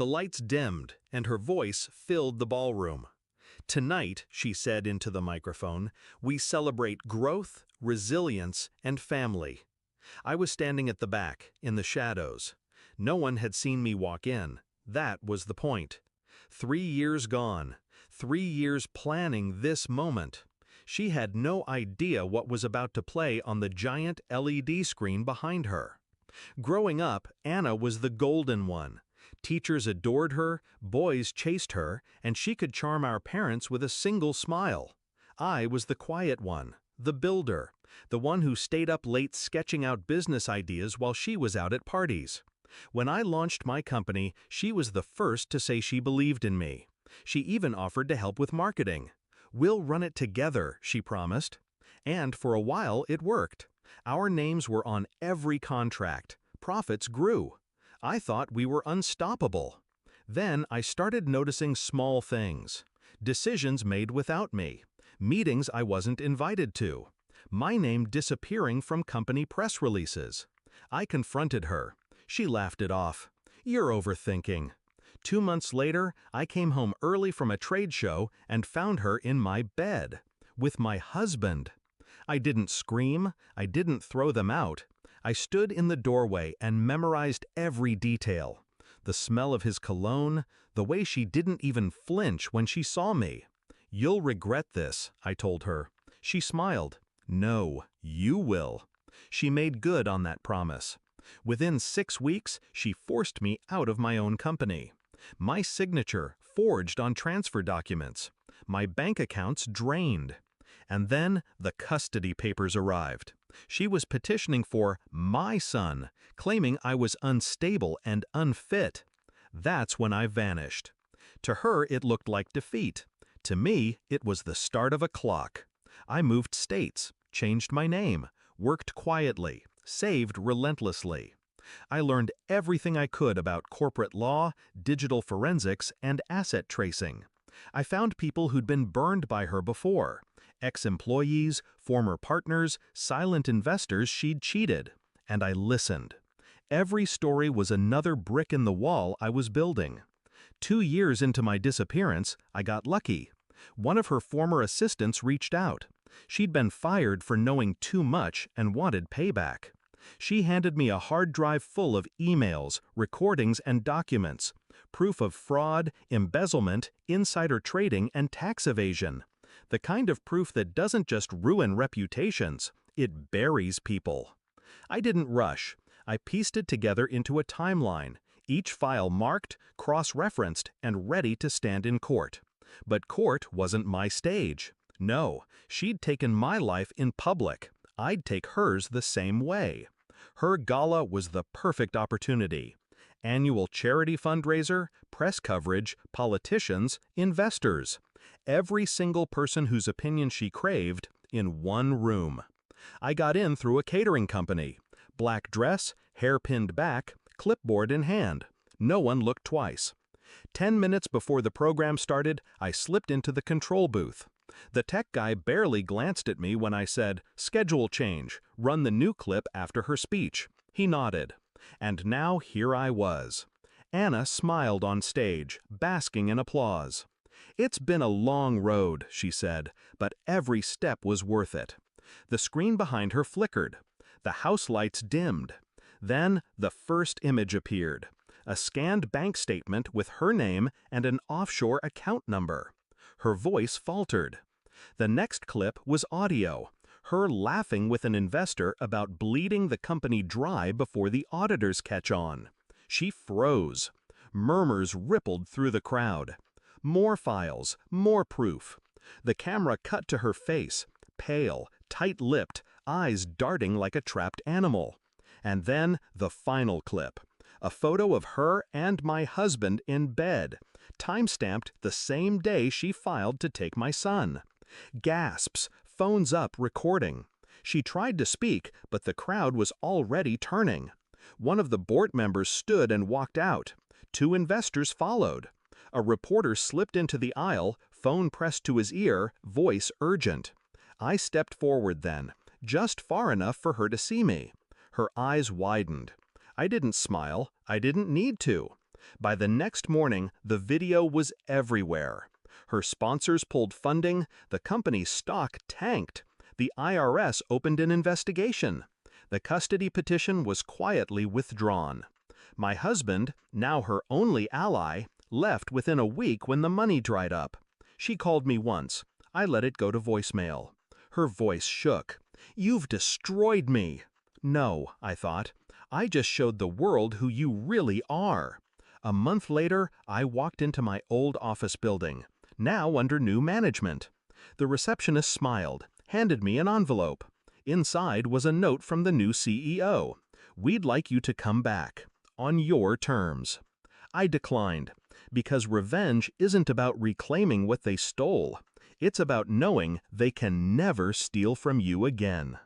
The lights dimmed, and her voice filled the ballroom. "Tonight," she said into the microphone, "we celebrate growth, resilience, and family." I was standing at the back, in the shadows. No one had seen me walk in. That was the point. 3 years gone. 3 years planning this moment. She had no idea what was about to play on the giant LED screen behind her. Growing up, Anna was the golden one. Teachers adored her, boys chased her, and she could charm our parents with a single smile. I was the quiet one, the builder, the one who stayed up late sketching out business ideas while she was out at parties. When I launched my company, she was the first to say she believed in me. She even offered to help with marketing. "We'll run it together," she promised. And for a while it worked. Our names were on every contract. Profits grew. I thought we were unstoppable. Then I started noticing small things. Decisions made without me. Meetings I wasn't invited to. My name disappearing from company press releases. I confronted her. She laughed it off. "You're overthinking." 2 months later, I came home early from a trade show and found her in my bed. With my husband. I didn't scream. I didn't throw them out. I stood in the doorway and memorized every detail. The smell of his cologne, the way she didn't even flinch when she saw me. "You'll regret this," I told her. She smiled. "No, you will." She made good on that promise. Within 6 weeks, she forced me out of my own company. My signature forged on transfer documents. My bank accounts drained. And then the custody papers arrived. She was petitioning for my son, claiming I was unstable and unfit. That's when I vanished. To her, it looked like defeat. To me, it was the start of a clock. I moved states, changed my name, worked quietly, saved relentlessly. I learned everything I could about corporate law, digital forensics, and asset tracing. I found people who'd been burned by her before. Ex-employees, former partners, silent investors she'd cheated. And I listened. Every story was another brick in the wall I was building. 2 years into my disappearance, I got lucky. One of her former assistants reached out. She'd been fired for knowing too much and wanted payback. She handed me a hard drive full of emails, recordings, and documents. Proof of fraud, embezzlement, insider trading, and tax evasion. The kind of proof that doesn't just ruin reputations, it buries people. I didn't rush. I pieced it together into a timeline, each file marked, cross-referenced, and ready to stand in court. But court wasn't my stage. No, she'd taken my life in public. I'd take hers the same way. Her gala was the perfect opportunity. Annual charity fundraiser, press coverage, politicians, investors. Every single person whose opinion she craved in one room. I got in through a catering company. Black dress, hair pinned back, clipboard in hand. No one looked twice. 10 minutes before the program started, I slipped into the control booth. The tech guy barely glanced at me when I said, "Schedule change, run the new clip after her speech." He nodded. And now here I was. Anna smiled on stage, basking in applause. "It's been a long road," she said, "but every step was worth it." The screen behind her flickered. The house lights dimmed. Then the first image appeared. A scanned bank statement with her name and an offshore account number. Her voice faltered. The next clip was audio. Her laughing with an investor about bleeding the company dry before the auditors catch on. She froze. Murmurs rippled through the crowd. More files, more proof. The camera cut to her face, pale, tight-lipped, eyes darting like a trapped animal. And then the final clip. A photo of her and my husband in bed, time-stamped the same day she filed to take my son. Gasps, phones up, recording. She tried to speak, but the crowd was already turning. One of the board members stood and walked out. 2 investors followed. A reporter slipped into the aisle, phone pressed to his ear, voice urgent. I stepped forward then, just far enough for her to see me. Her eyes widened. I didn't smile. I didn't need to. By the next morning, the video was everywhere. Her sponsors pulled funding, the company's stock tanked. The IRS opened an investigation. The custody petition was quietly withdrawn. My husband, now her only ally, left within a week when the money dried up. She called me once. I let it go to voicemail. Her voice shook. "You've destroyed me." No, I thought. I just showed the world who you really are. A month later, I walked into my old office building, now under new management. The receptionist smiled, handed me an envelope. Inside was a note from the new CEO. "We'd like you to come back. On your terms." I declined, because revenge isn't about reclaiming what they stole. It's about knowing they can never steal from you again.